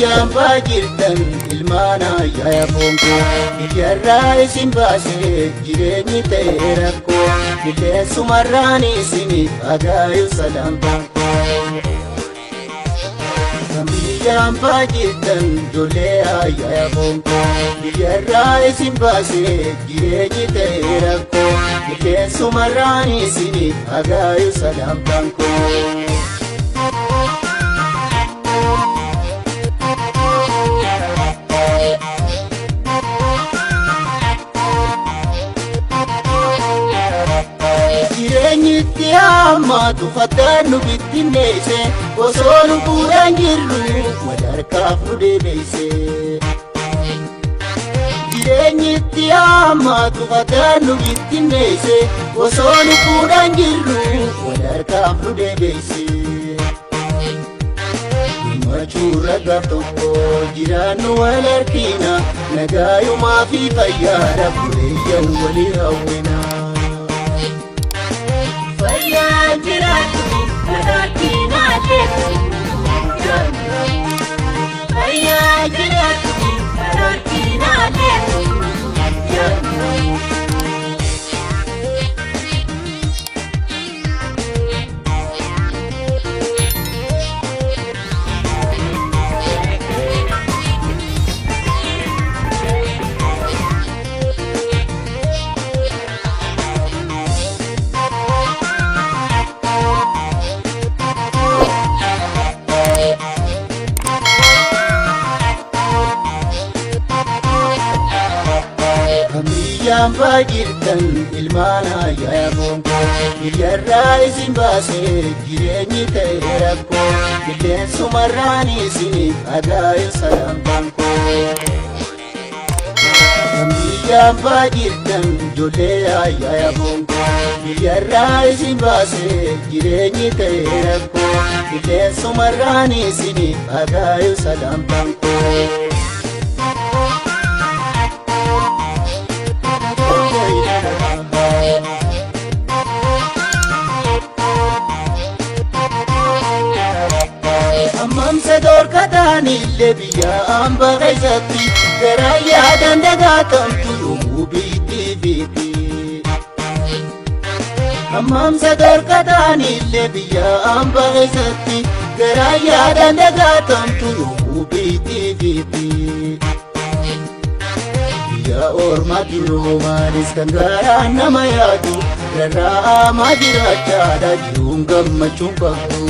Kamiyyaan baajirtan ilmaana yaaya boonko biyyarraa isin baasee jireenyi ta'e rakkoo qilleensumarraan isiniif agaayu salaamtaanko. Kamiyyaan baajirtan ijoollee yaaya boonko biyyarraa isin baasee jireenyi ta'e rakkoo qilleensumarraan isiniif agaayu salaamtaanko. Jireenyitti hammaatu fattaannu bittinneesse osoo lubbuudhaan jirru walharkaaf nu deebiise. Jireenyitti hammaatu fattaannu bittinneesse osoo lubbuudhaan jirru walharkaaf nu deebiise. Machuura gaaf tokko jiraannu wal harkina nagaayumaa fi fayyaadha buleeyyan walii hawwina. Kamiyyaan baajirtan ilmaana yaaya boonko biyyarraa isin baasee jireenyi ta'e rakkoo qilleensumarraan isiniif agaayu salaamtaanko. Kamiyyaan baajirtan ijoollee yaaya boonko biyyarraa isin baasee jireenyi ta'e rakkoo qilleensumarraan isiniif agaayu salaamtaanko. Ammamsa dorkataan illee biyya hamba keessatti garaa yaadan dagaatamtu yommuu biitti fiiti. Ammamsa dorkataan illee biyya hamba keessatti garaa yaadan dagaatamtu yommuu biitti fiiti. Biyya ormaatti roomaanis kan garaan nama yaadu rarraamaa jiraachaadha jiruun gammachuun qabdu.